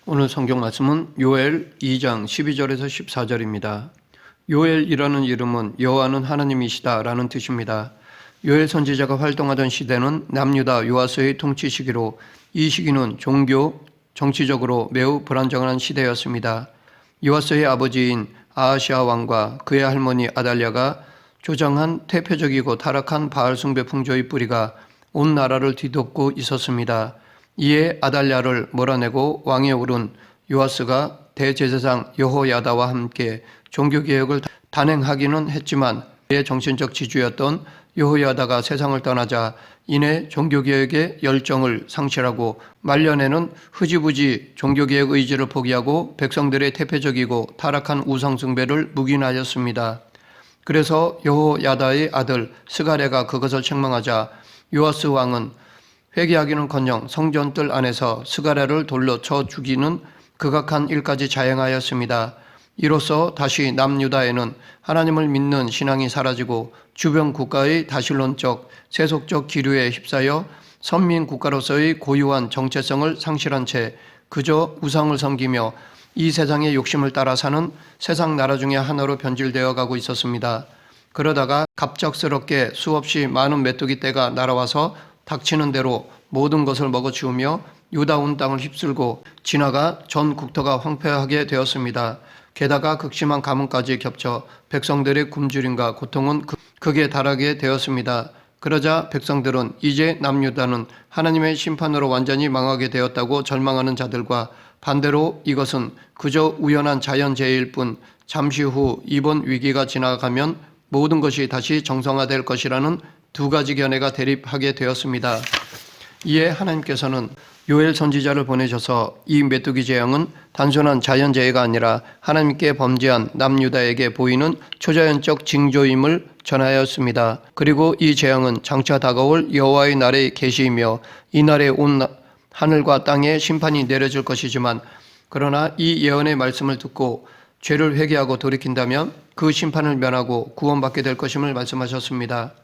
오늘 성경 말씀은 요엘 2장 12절에서 14절입니다. 요엘이라는 이름은 여호와는 하나님이시다라는 뜻입니다. 요엘 선지자가 활동하던 시대는 남유다 요아스의 통치 시기로 이 시기는 종교, 정치적으로 매우 불안정한 시대였습니다. 요아스의 아버지인 아하시아 왕과 그의 할머니 아달랴가 조장한 태폐적이고 타락한 바알 숭배 풍조의 뿌리가 온 나라를 뒤덮고 있었습니다. 이에 아달랴를 몰아내고 왕에 오른 요아스가 대제사장 여호야다와 함께 종교개혁을 단행하기는 했지만 그의 정신적 지주였던 여호야다가 세상을 떠나자 이내 종교개혁의 열정을 상실하고 말년에는 흐지부지 종교개혁 의지를 포기하고 백성들의 태폐적이고 타락한 우상숭배를 묵인하였습니다. 그래서 여호야다의 아들 스가랴가 그것을 책망하자 요아스 왕은 회개하기는커녕 성전뜰 안에서 스가랴를 돌려 쳐 죽이는 극악한 일까지 자행하였습니다. 이로써 다시 남유다에는 하나님을 믿는 신앙이 사라지고 주변 국가의 다신론적 세속적 기류에 휩싸여 선민 국가로서의 고유한 정체성을 상실한 채 그저 우상을 섬기며 이 세상의 욕심을 따라 사는 세상 나라 중에 하나로 변질되어 가고 있었습니다. 그러다가 갑작스럽게 수없이 많은 메뚜기 떼가 날아와서 닥치는 대로 모든 것을 먹어치우며 유다 온 땅을 휩쓸고 지나가 전 국토가 황폐하게 되었습니다. 게다가 극심한 가뭄까지 겹쳐 백성들의 굶주림과 고통은 극에 달하게 되었습니다. 그러자 백성들은 이제 남유다는 하나님의 심판으로 완전히 망하게 되었다고 절망하는 자들과 반대로 이것은 그저 우연한 자연재해일 뿐 잠시 후 이번 위기가 지나가면 모든 것이 다시 정상화될 것이라는 두 가지 견해가 대립하게 되었습니다. 이에 하나님께서는 요엘 선지자를 보내셔서 이 메뚜기 재앙은 단순한 자연재해가 아니라 하나님께 범죄한 남유다에게 보이는 초자연적 징조임을 전하였습니다. 그리고 이 재앙은 장차 다가올 여호와의 날의 계시이며 이 날에 온 하늘과 땅에 심판이 내려질 것이지만 그러나 이 예언의 말씀을 듣고 죄를 회개하고 돌이킨다면 그 심판을 면하고 구원받게 될 것임을 말씀하셨습니다.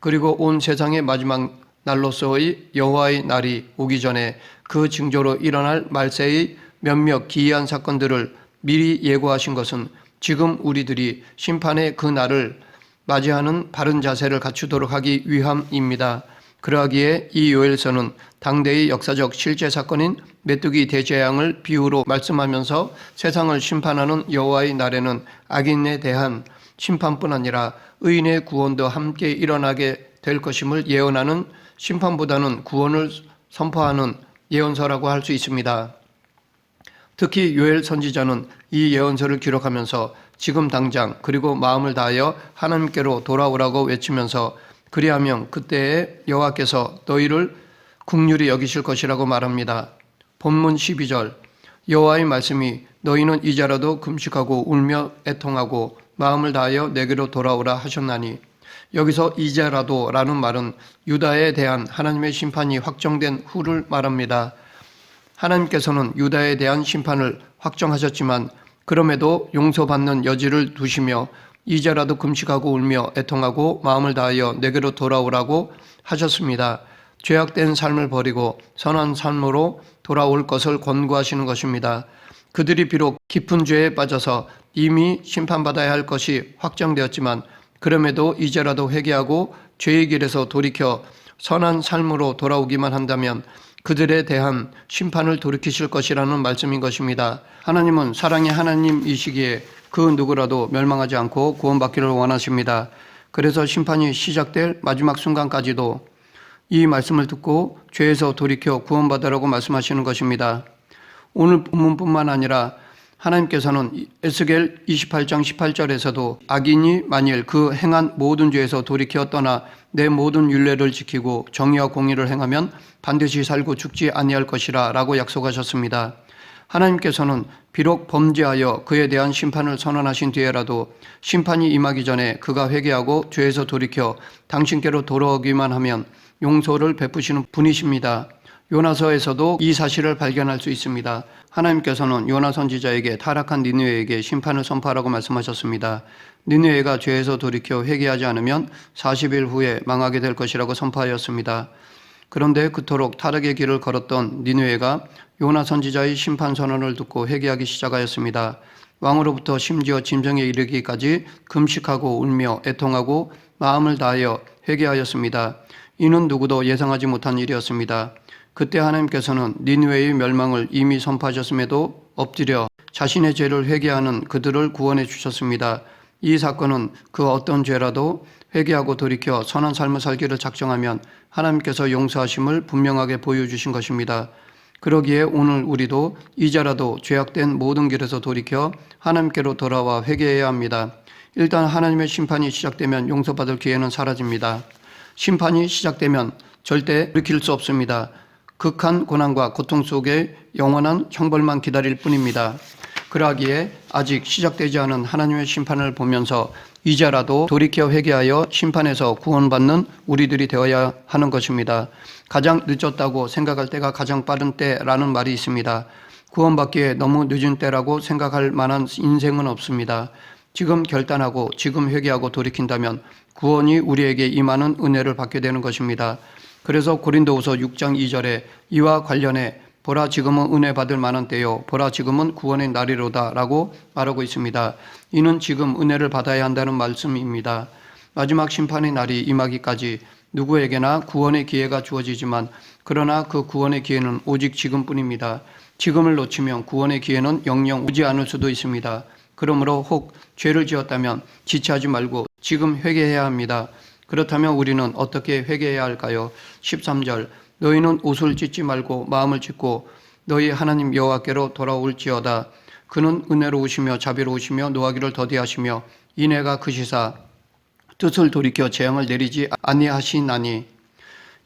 그리고 온 세상의 마지막 날로서의 여호와의 날이 오기 전에 그 징조로 일어날 말세의 몇몇 기이한 사건들을 미리 예고하신 것은 지금 우리들이 심판의 그 날을 맞이하는 바른 자세를 갖추도록 하기 위함입니다. 그러하기에 이 요엘서는 당대의 역사적 실제 사건인 메뚜기 대재앙을 비유로 말씀하면서 세상을 심판하는 여호와의 날에는 악인에 대한 심판뿐 아니라 의인의 구원도 함께 일어나게 될 것임을 예언하는 심판보다는 구원을 선포하는 예언서라고 할 수 있습니다. 특히 요엘 선지자는 이 예언서를 기록하면서 지금 당장 그리고 마음을 다하여 하나님께로 돌아오라고 외치면서 그리하면 그때에 여호와께서 너희를 긍휼히 여기실 것이라고 말합니다. 본문 12절 여호와의 말씀이 너희는 이제라도 금식하고 울며 애통하고 마음을 다하여 내게로 돌아오라 하셨나니 여기서 이제라도 라는 말은 유다에 대한 하나님의 심판이 확정된 후를 말합니다. 하나님께서는 유다에 대한 심판을 확정하셨지만 그럼에도 용서받는 여지를 두시며 이제라도 금식하고 울며 애통하고 마음을 다하여 내게로 돌아오라고 하셨습니다. 죄악된 삶을 버리고 선한 삶으로 돌아올 것을 권고하시는 것입니다. 그들이 비록 깊은 죄에 빠져서 이미 심판받아야 할 것이 확정되었지만 그럼에도 이제라도 회개하고 죄의 길에서 돌이켜 선한 삶으로 돌아오기만 한다면 그들에 대한 심판을 돌이키실 것이라는 말씀인 것입니다. 하나님은 사랑의 하나님이시기에 그 누구라도 멸망하지 않고 구원받기를 원하십니다. 그래서 심판이 시작될 마지막 순간까지도 이 말씀을 듣고 죄에서 돌이켜 구원받으라고 말씀하시는 것입니다. 오늘 본문뿐만 아니라 하나님께서는 에스겔 28장 18절에서도 악인이 만일 그 행한 모든 죄에서 돌이켜 떠나 내 모든 율례를 지키고 정의와 공의를 행하면 반드시 살고 죽지 아니할 것이라 라고 약속하셨습니다. 하나님께서는 비록 범죄하여 그에 대한 심판을 선언하신 뒤에라도 심판이 임하기 전에 그가 회개하고 죄에서 돌이켜 당신께로 돌아오기만 하면 용서를 베푸시는 분이십니다. 요나서에서도 이 사실을 발견할 수 있습니다. 하나님께서는 요나 선지자에게 타락한 니느웨에게 심판을 선포하라고 말씀하셨습니다. 니느웨가 죄에서 돌이켜 회개하지 않으면 40일 후에 망하게 될 것이라고 선포하였습니다. 그런데 그토록 타락의 길을 걸었던 니느웨가 요나 선지자의 심판 선언을 듣고 회개하기 시작하였습니다. 왕으로부터 심지어 짐승에 이르기까지 금식하고 울며 애통하고 마음을 다하여 회개하였습니다. 이는 누구도 예상하지 못한 일이었습니다. 그때 하나님께서는 니느웨의 멸망을 이미 선포하셨음에도 엎드려 자신의 죄를 회개하는 그들을 구원해 주셨습니다. 이 사건은 그 어떤 죄라도 회개하고 돌이켜 선한 삶을 살기를 작정하면 하나님께서 용서하심을 분명하게 보여주신 것입니다. 그러기에 오늘 우리도 이제라도 죄악된 모든 길에서 돌이켜 하나님께로 돌아와 회개해야 합니다. 일단 하나님의 심판이 시작되면 용서받을 기회는 사라집니다. 심판이 시작되면 절대 돌이킬 수 없습니다. 극한 고난과 고통 속에 영원한 형벌만 기다릴 뿐입니다. 그러하기에 아직 시작되지 않은 하나님의 심판을 보면서 이제라도 돌이켜 회개하여 심판에서 구원받는 우리들이 되어야 하는 것입니다. 가장 늦었다고 생각할 때가 가장 빠른 때라는 말이 있습니다. 구원받기에 너무 늦은 때라고 생각할 만한 인생은 없습니다. 지금 결단하고 지금 회개하고 돌이킨다면 구원이 우리에게 임하는 은혜를 받게 되는 것입니다. 그래서 고린도후서 6장 2절에 이와 관련해 보라 지금은 은혜 받을 만한 때요 보라 지금은 구원의 날이로다 라고 말하고 있습니다. 이는 지금 은혜를 받아야 한다는 말씀입니다. 마지막 심판의 날이 임하기까지 누구에게나 구원의 기회가 주어지지만 그러나 그 구원의 기회는 오직 지금뿐입니다. 지금을 놓치면 구원의 기회는 영영 오지 않을 수도 있습니다. 그러므로 혹 죄를 지었다면 지체하지 말고 지금 회개해야 합니다. 그렇다면 우리는 어떻게 회개해야 할까요? 13절 너희는 옷을 찢지 말고 마음을 찢고 너희 하나님 여호와께로 돌아올지어다. 그는 은혜로우시며 자비로우시며 노하기를 더디하시며 인애가 크시사 뜻을 돌이켜 재앙을 내리지 아니하시나니.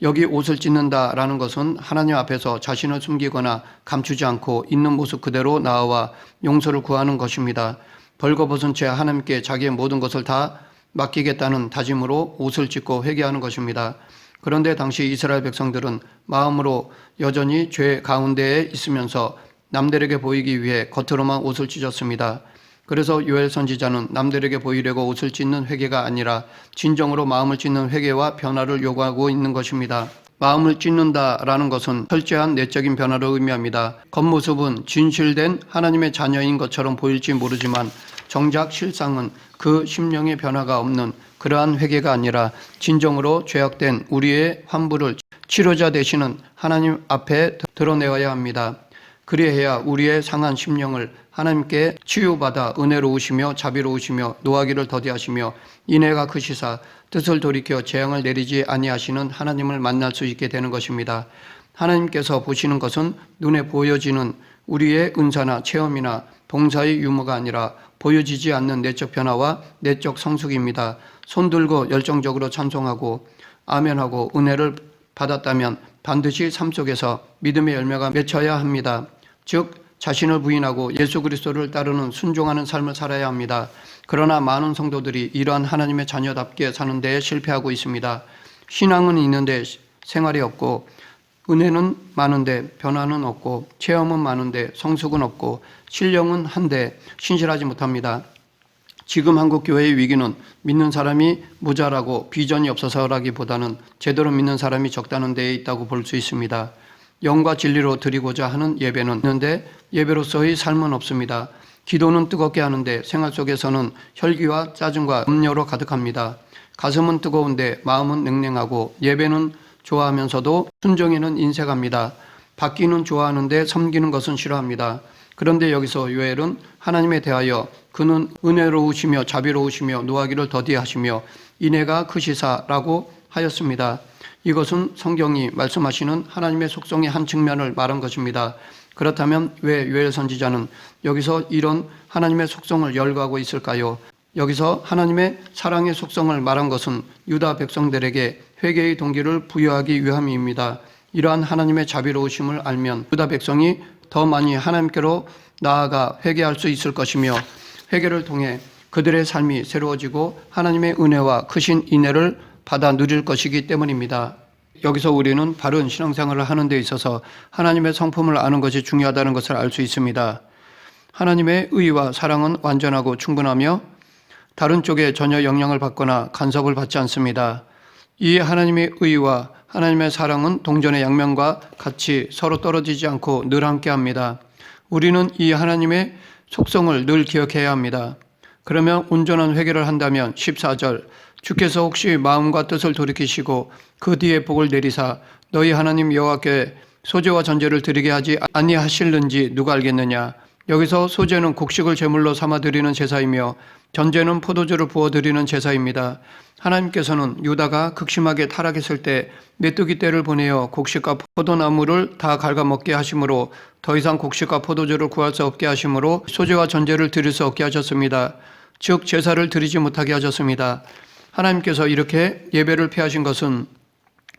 여기 옷을 찢는다라는 것은 하나님 앞에서 자신을 숨기거나 감추지 않고 있는 모습 그대로 나와 용서를 구하는 것입니다. 벌거벗은 채 하나님께 자기의 모든 것을 다 맡기겠다는 다짐으로 옷을 찢고 회개하는 것입니다. 그런데 당시 이스라엘 백성들은 마음으로 여전히 죄 가운데에 있으면서 남들에게 보이기 위해 겉으로만 옷을 찢었습니다. 그래서 요엘 선지자는 남들에게 보이려고 옷을 찢는 회개가 아니라 진정으로 마음을 찢는 회개와 변화를 요구하고 있는 것입니다. 마음을 찢는다라는 것은 철저한 내적인 변화를 의미합니다. 겉모습은 진실된 하나님의 자녀인 것처럼 보일지 모르지만 정작 실상은 그 심령의 변화가 없는 그러한 회개가 아니라 진정으로 죄악된 우리의 환부를 치료자 되시는 하나님 앞에 드러내어야 합니다. 그리해야 우리의 상한 심령을 하나님께 치유받아 은혜로우시며 자비로우시며 노하기를 더디하시며 인애가 크시사 뜻을 돌이켜 재앙을 내리지 아니하시는 하나님을 만날 수 있게 되는 것입니다. 하나님께서 보시는 것은 눈에 보여지는 우리의 은사나 체험이나 봉사의 유무가 아니라 보여지지 않는 내적 변화와 내적 성숙입니다. 손들고 열정적으로 찬송하고 아멘하고 은혜를 받았다면 반드시 삶 속에서 믿음의 열매가 맺혀야 합니다. 즉 자신을 부인하고 예수 그리스도를 따르는 순종하는 삶을 살아야 합니다. 그러나 많은 성도들이 이러한 하나님의 자녀답게 사는 데에 실패하고 있습니다. 신앙은 있는데 생활이 없고 은혜는 많은데 변화는 없고 체험은 많은데 성숙은 없고 신령은 한데 신실하지 못합니다. 지금 한국 교회의 위기는 믿는 사람이 모자라고 비전이 없어서라기보다는 제대로 믿는 사람이 적다는 데에 있다고 볼 수 있습니다. 영과 진리로 드리고자 하는 예배는 있는데 예배로서의 삶은 없습니다. 기도는 뜨겁게 하는데 생활 속에서는 혈기와 짜증과 염려로 가득합니다. 가슴은 뜨거운데 마음은 냉랭하고 예배는 좋아하면서도 순종에는 인색합니다. 받기는 좋아하는데 섬기는 것은 싫어합니다. 그런데 여기서 요엘은 하나님에 대하여 그는 은혜로우시며 자비로우시며 노하기를 더디하시며 인애가 크시사라고 하였습니다. 이것은 성경이 말씀하시는 하나님의 속성의 한 측면을 말한 것입니다. 그렇다면 왜 요엘 선지자는 여기서 이런 하나님의 속성을 열거하고 있을까요? 여기서 하나님의 사랑의 속성을 말한 것은 유다 백성들에게 회개의 동기를 부여하기 위함입니다. 이러한 하나님의 자비로우심을 알면 유다 백성이 더 많이 하나님께로 나아가 회개할 수 있을 것이며 회개를 통해 그들의 삶이 새로워지고 하나님의 은혜와 크신 인애를 받아 누릴 것이기 때문입니다. 여기서 우리는 바른 신앙생활을 하는 데 있어서 하나님의 성품을 아는 것이 중요하다는 것을 알 수 있습니다. 하나님의 의와 사랑은 완전하고 충분하며 다른 쪽에 전혀 영향을 받거나 간섭을 받지 않습니다. 이 하나님의 의와 하나님의 사랑은 동전의 양면과 같이 서로 떨어지지 않고 늘 함께합니다. 우리는 이 하나님의 속성을 늘 기억해야 합니다. 그러면 온전한 회개를 한다면 14절 주께서 혹시 마음과 뜻을 돌이키시고 그 뒤에 복을 내리사 너희 하나님 여호와께 소제와 전제를 드리게 하지 아니하실는지 누가 알겠느냐. 여기서 소제는 곡식을 제물로 삼아 드리는 제사이며 전제는 포도주를 부어 드리는 제사입니다. 하나님께서는 유다가 극심하게 타락했을 때 메뚜기 떼를 보내어 곡식과 포도나무를 다 갉아먹게 하심으로 더 이상 곡식과 포도주를 구할 수 없게 하심으로 소제와 전제를 드릴 수 없게 하셨습니다. 즉 제사를 드리지 못하게 하셨습니다. 하나님께서 이렇게 예배를 폐하신 것은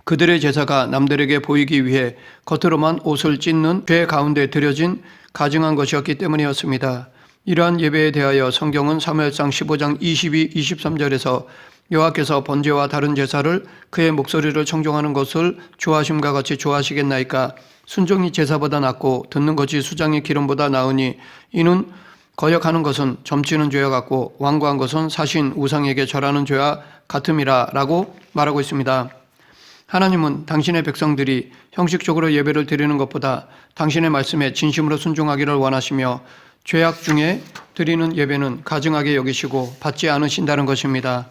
그들의 제사가 남들에게 보이기 위해 겉으로만 옷을 찢는 죄 가운데 들여진 가증한 것이었기 때문이었습니다. 이러한 예배에 대하여 성경은 사무엘상 15장 22, 23절에서 여호와께서 번제와 다른 제사를 그의 목소리를 청종하는 것을 좋아하심과 같이 좋아하시겠나이까. 순종이 제사보다 낫고 듣는 것이 수장의 기름보다 나으니 이는 거역하는 것은 점치는 죄와 같고 완고한 것은 사신 우상에게 절하는 죄와 같음이라 라고 말하고 있습니다. 하나님은 당신의 백성들이 형식적으로 예배를 드리는 것보다 당신의 말씀에 진심으로 순종하기를 원하시며 죄악 중에 드리는 예배는 가증하게 여기시고 받지 않으신다는 것입니다.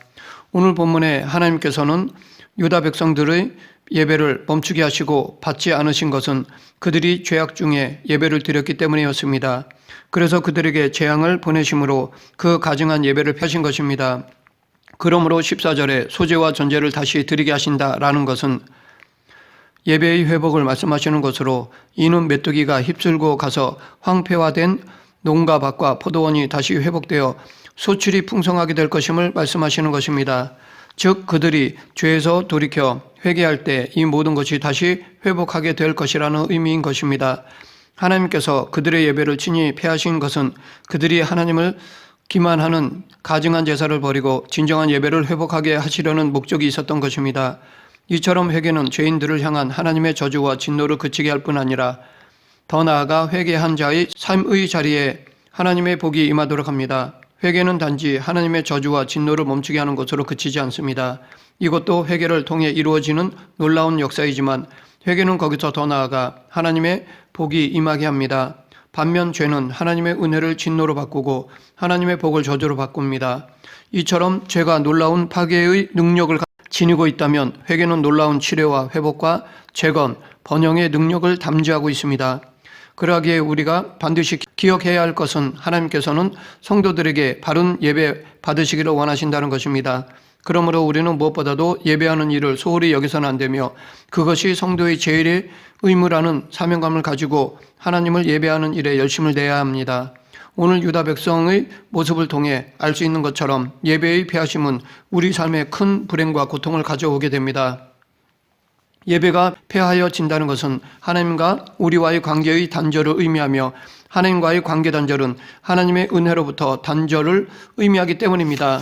오늘 본문에 하나님께서는 유다 백성들의 예배를 멈추게 하시고 받지 않으신 것은 그들이 죄악 중에 예배를 드렸기 때문이었습니다. 그래서 그들에게 재앙을 보내심으로 그 가증한 예배를 펴신 것입니다. 그러므로 14절에 소제와 전제를 다시 드리게 하신다라는 것은 예배의 회복을 말씀하시는 것으로 이는 메뚜기가 휩쓸고 가서 황폐화된 농가 밭과 포도원이 다시 회복되어 소출이 풍성하게 될 것임을 말씀하시는 것입니다. 즉 그들이 죄에서 돌이켜 회개할 때 이 모든 것이 다시 회복하게 될 것이라는 의미인 것입니다. 하나님께서 그들의 예배를 친히 폐하신 것은 그들이 하나님을 기만하는 가증한 제사를 버리고 진정한 예배를 회복하게 하시려는 목적이 있었던 것입니다. 이처럼 회개는 죄인들을 향한 하나님의 저주와 진노를 그치게 할 뿐 아니라 더 나아가 회개한 자의 삶의 자리에 하나님의 복이 임하도록 합니다. 회개는 단지 하나님의 저주와 진노를 멈추게 하는 것으로 그치지 않습니다. 이것도 회개를 통해 이루어지는 놀라운 역사이지만 회개는 거기서 더 나아가 하나님의 복이 임하게 합니다. 반면 죄는 하나님의 은혜를 진노로 바꾸고 하나님의 복을 저주로 바꿉니다. 이처럼 죄가 놀라운 파괴의 능력을 지니고 있다면 회개는 놀라운 치료와 회복과 재건, 번영의 능력을 담지하고 있습니다. 그러기에 우리가 반드시 기억해야 할 것은 하나님께서는 성도들에게 바른 예배 받으시기를 원하신다는 것입니다. 그러므로 우리는 무엇보다도 예배하는 일을 소홀히 여기서는 안 되며 그것이 성도의 제일의 의무라는 사명감을 가지고 하나님을 예배하는 일에 열심을 내야 합니다. 오늘 유다 백성의 모습을 통해 알 수 있는 것처럼 예배의 폐하심은 우리 삶에 큰 불행과 고통을 가져오게 됩니다. 예배가 폐하여진다는 것은 하나님과 우리와의 관계의 단절을 의미하며 하나님과의 관계 단절은 하나님의 은혜로부터 단절을 의미하기 때문입니다.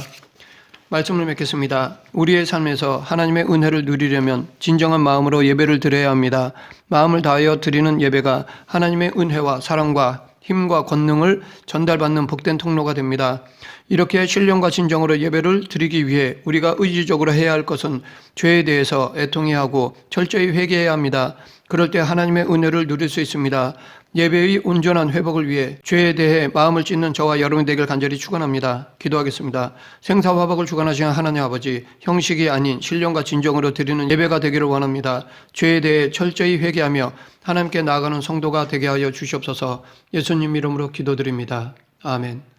말씀을 맺겠습니다. 우리의 삶에서 하나님의 은혜를 누리려면 진정한 마음으로 예배를 드려야 합니다. 마음을 다하여 드리는 예배가 하나님의 은혜와 사랑과 힘과 권능을 전달받는 복된 통로가 됩니다. 이렇게 신령과 진정으로 예배를 드리기 위해 우리가 의지적으로 해야 할 것은 죄에 대해서 애통해야 하고 철저히 회개해야 합니다. 그럴 때 하나님의 은혜를 누릴 수 있습니다. 예배의 온전한 회복을 위해 죄에 대해 마음을 찢는 저와 여러분이 되길 간절히 축원합니다. 기도하겠습니다. 생사화복을 주관하시는 하나님 아버지, 형식이 아닌 신령과 진정으로 드리는 예배가 되기를 원합니다. 죄에 대해 철저히 회개하며 하나님께 나아가는 성도가 되게 하여 주시옵소서. 예수님 이름으로 기도드립니다. 아멘.